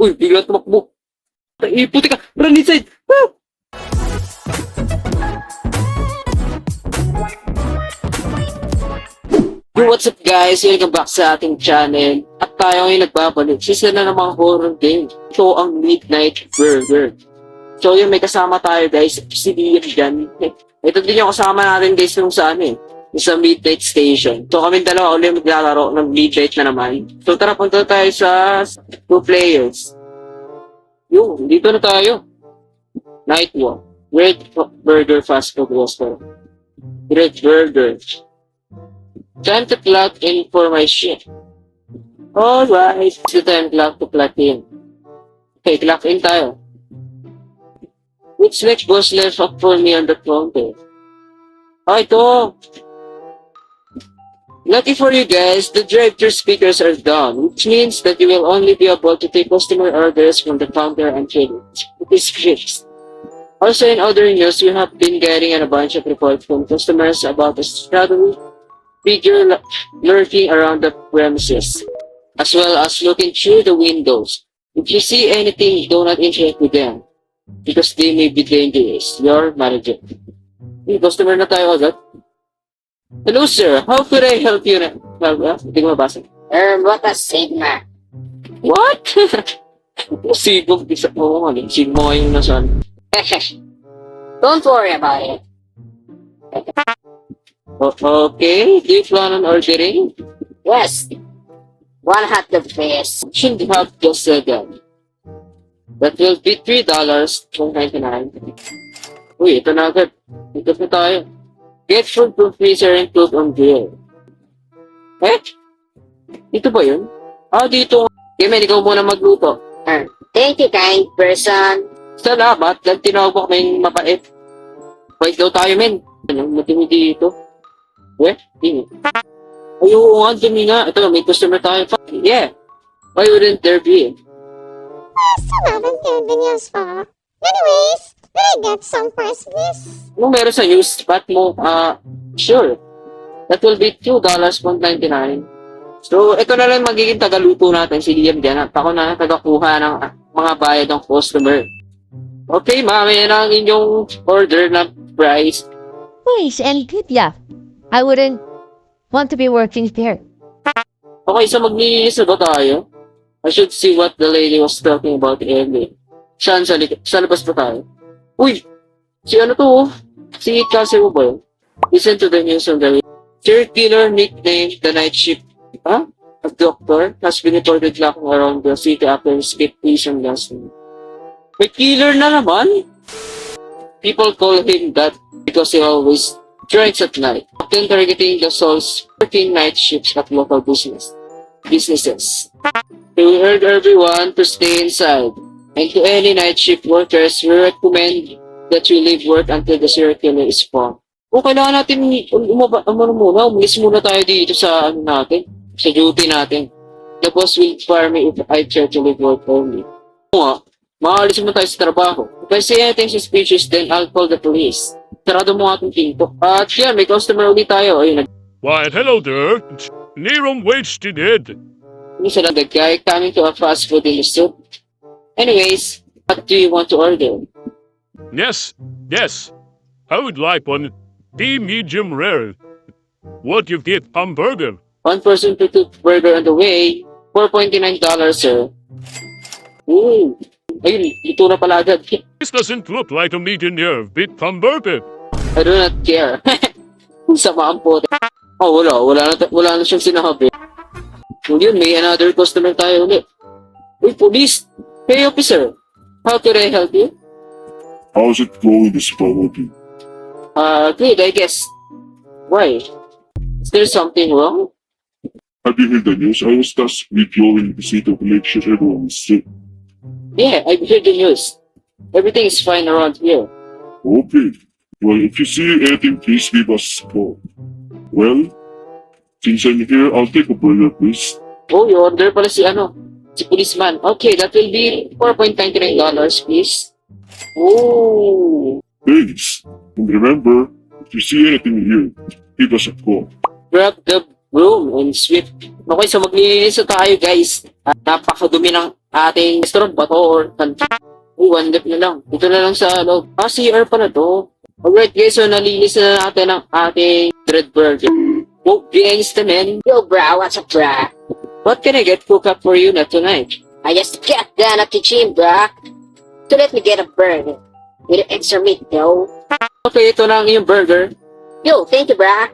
Uy, bigla tumakbo. Puti ka. Run inside. Ah! Yo, what's up guys? Welcome back sa ating channel. At tayo ngayon nagbabalik sa isa na namang horror game. Ito ang Midnight Burger. So yun, may kasama tayo guys. Si Liam dyan. Ito din yung kasama natin guys nung sa sa Midnight Station. So kami dalawa ulit maglalaro ng Midnight na naman. So tara, punta tayo sa 2 players. Yun, dito na tayo. Night Walk. Red Burger Fast Food Restaurant. Red Burger. Time to clock in for my shift. Alright, it's the time clock to clock in. Okay, clock in tayo. Which next was left up for me on the counter? Oh, ito. Lucky for you guys, the drive-thru speakers are done, which means that you will only be able to take customer orders from the counter until it is fixed. Also, in other news, we have been getting a bunch of reports from customers about the shadowy figure lurking around the premises, as well as looking through the windows. If you see anything, do not interact with them, because they may be dangerous. Your manager. Hey, customer na tayo agad. Hello sir, how could I help you? Hindi ko mabasa. What a Sigma. What? Sigma, isa po nga. Sigma yung nasan. Don't worry about it. Okay, do you plan on ordering? Yes. One hot the face. Should have just said that. That will be $3.99. Uy, ito na agad. Ito na tayo. Get food from freezer and cook on grill. Eh? Ito ba yun? Ah, dito. Okay, man, ikaw muna magluto. Thank you, kind person. Salamat, lang tinawag mo kaming mabait. Wait daw tayo, men. Anong matimi dito? Eh? Hindi. Ay, oo nga, dumi nga. Ito, may customer tayo. Yeah. Why wouldn't there be? Some inconvenience pa. Anyways, can I get some fries, please? Kung meron sa news spot mo, sure. That will be $2.99. So, ito na lang magiging tagaluto natin, si Liam dyan. At ako na tagakuha ng mga bayad ng customer. Okay, ma'am, yan ang inyong order na price. Nice and good, yeah. I wouldn't want to be working there. Okay, so maglilinis na ba tayo? I should see what the lady was talking about earlier. Saan sa labas pa tayo? Uy! Si ano to? Oh? Si klase mo ba yun? Listen to the news on the serial killer nicknamed the night shift. Huh? A doctor has been reported knocking around the city after his prison last night. May killer na naman? People call him that because he always strikes at night, often targeting the souls working night shifts at local businesses. We urge everyone to stay inside, and to any night shift workers, we recommend that you leave work until the serial killer is found. Kung kailangan natin umalis muna tayo dito sa sa duty natin. The boss will fire me if I try to leave work early. Oo nga, maalis mo tayo sa trabaho. If I say anything suspicious, then I'll call the police. Sarado mo nga itong pinto. At yan, may customer ulit tayo. Ayun, Why, hello there. Neron wasted it. isa lang the guy coming to a fast food in the soup. Anyways, what do you want to order? Yes. I would like one. The medium rare. What you get, hamburger? One person per two burger on the way. $4.99, sir. Ooh. Ayun, ito na pala agad. This doesn't look like a medium rare with hamburger. I do not care. Sama ang pote. Oh, wala na siyang sinabi. So yun, may another customer tayo ulit. Uy, police! Hey, officer! How can I help you? How's it going this Friday? Good, I guess. Why? Is there something wrong? Have you heard the news? I was tasked with going to see to make sure everyone is safe. Yeah, I've heard the news. Everything is fine around here. Okay. Well, if you see anything, please give us a call. Well, since I'm here, I'll take a burger, please. Oh, you order pala si policeman. Okay, that will be $4.99, please. Oh, Thanks. And remember, if you see anything here, give us a call. grab the broom and sweep. Okay, so maglilinis na tayo, guys. Napakadumi ng ating restaurant ba to or wandep na lang. Dito na lang sa loob. CR pa na to. Alright guys, so nalinis na natin ang ating Dread Burger. Oh, gangsta man. Yo, bro, what's up, bro? What can I get cooked up for you not tonight? I just got done at the gym, bro. So let me get a burger with extra meat, yo. Okay, ito na ang iyong burger. Yo, thank you, bro.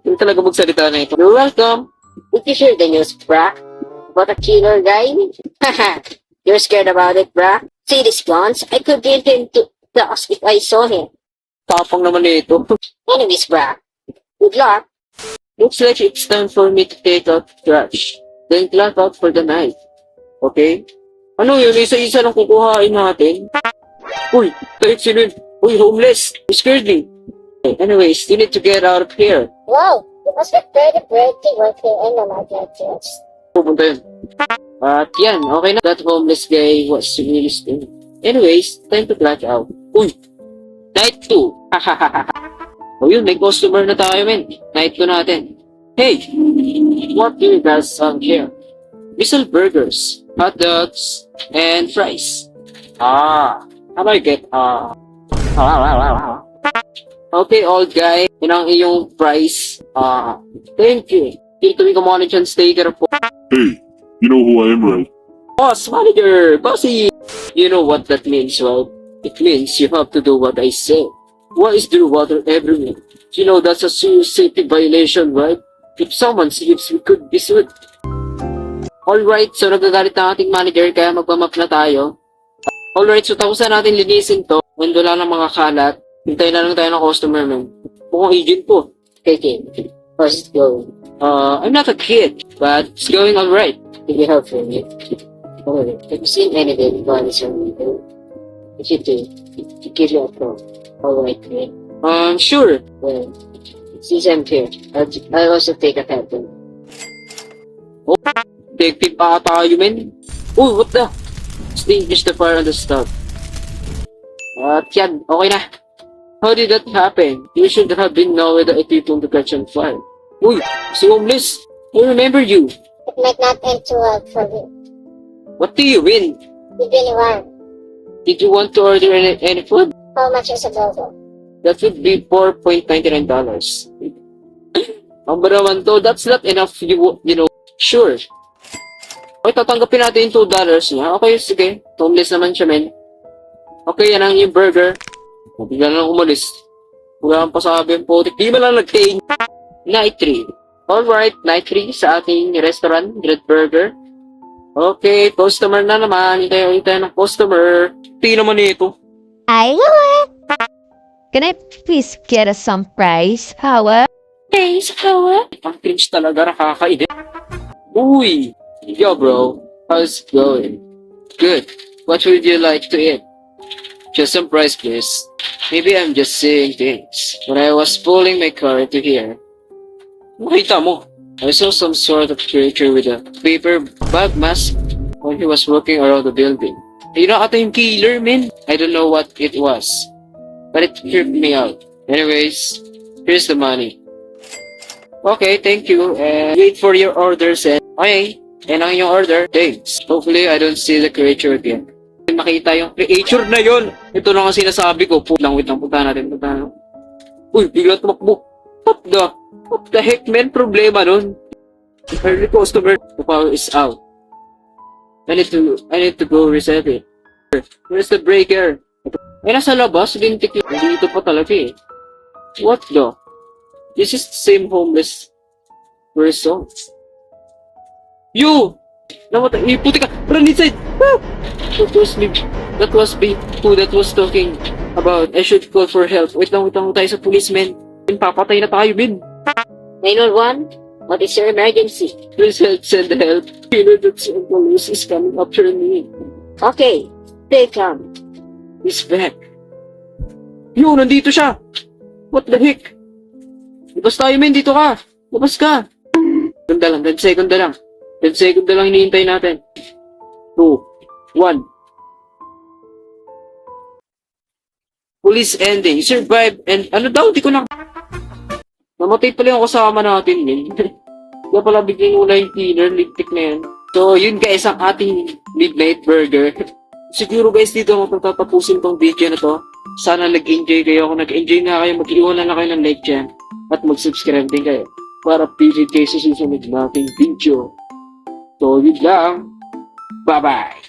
Hindi talaga magsalita na ito. You're welcome. Did you hear the news, bro? About a killer guy? Haha, you're scared about it, bro? See these guns? I could get him to dust if I saw him. Tapang naman ito. Anyways, bro, good luck. Looks like it's time for me to take out the trash. Then clock out for the night. Okay? Ano yun? Isa-isa lang kukuhain natin. Uy, kahit sino yun? Uy, homeless! You scared me. Anyways, you need to get out of here. Wow, you must be pretty working in the market, yes. Pupunta yun. At yan, okay na. That homeless guy was really stupid. Anyways, time to clock out. Uy! Night 2! O yun, may customer na tayo, men. Night 2 natin. Hey! What do you guys have here? Missile burgers, hot dogs, and fries. How do I get, Okay, old guy. Yun ang iyong price. Thank you. Dito may kumana dyan sticker po. Hey, you know who I am, right? Boss, manager, bossy. You know what that means, well? It means you have to do what I say. Why is there water everywhere? You know that's a serious safety violation, right? If someone slips, we could be sued. Alright, so nagagalit na ating manager kaya magmamap na tayo. Alright, so tapos na natin linisin to. When wala ng mga kalat, hintayin na lang tayo ng customer, man. Mukhang agent po. Okay, how's it going? I'm not a kid, but it's going alright. Did you help me? Oh, have you seen any dead bodies on the road? If you do, to give you a call. Alright, man. Sure. Well, since I'm here, I'll also take a captain. Detective pa tayo, men. Oh, what the? Extinguish the fire on the stove. At yan, okay na. How did that happen? You should have been know that it people to catch on fire. Uy, si homeless. I remember you. It might not end too well for you. What do you mean? You've been around. Did you want to order any food? How much is a burger? That would be $4.99. Ang ba naman to? That's not enough, you know. Sure. Okay, tatanggapin natin yung $2 niya. Okay, sige. Homeless naman siya, men. Okay, yan ang yung burger. Bigla na lang umalis. Wala kang pasabi yung putik. Di mo lang nag-tain. Night 3. Alright, night 3 sa ating restaurant, Dread Burger. Okay, customer na naman. Hintay ng customer. Di naman ito. Can I please get us some fries? How? Thanks, Hawa. Ang cringe talaga, nakakainit. Uy! Yo, bro. How's it going? Good. What would you like to eat? Just some fries, please. Maybe I'm just saying things. When I was pulling my car into here, makita mo, I saw some sort of creature with a paper bag mask when he was walking around the building. You know, ata yung killer, man. I don't know what it was, but it creeped me out. Anyways, here's the money. Okay, thank you. And wait for your orders and... Okay, and ang yung order. Thanks. Hopefully, I don't see the creature again. Makita yung creature na yon. Ito lang ang sinasabi ko. Wait lang, punta natin. Uy, bigla tumakbo. What the heck, man? Problema nun. Early customer. The power is out. I need to go reset it. Where's the breaker? Ay, nasa labas. Lintik yun. Dito pa talaga eh. What the? This is the same homeless person. You! Namatay. Puti ka! Run inside! Ah! That was me who that was talking about. I should call for help. Wait lang tayo sa policeman. Papatay na tayo, Ben. 911? What is your emergency? Please help, send help. You know that some police is coming after me. Okay, stay calm. He's back. Yo, nandito siya! What the heck? Labas tayo, men. Dito ka. Labas ka. 10 second na lang. 10 second na lang hinihintay natin. 2, 1. Police ending. Survive and... Ano daw? Di ko na... Namatay pala yung kasama natin, men. Kaya pala biglang una yung cleaner. Lintik na yan. So, yun guys, ang ating midnight burger. Siguro guys, dito ako patatapusin tong video na to. Sana nag-enjoy kayo. Kung nag-enjoy nga kayo, mag-iwan na kayo ng like dyan. At mag-subscribe din kayo. Para pilit kayo sa susunod nating video. So, yun lang. Bye-bye!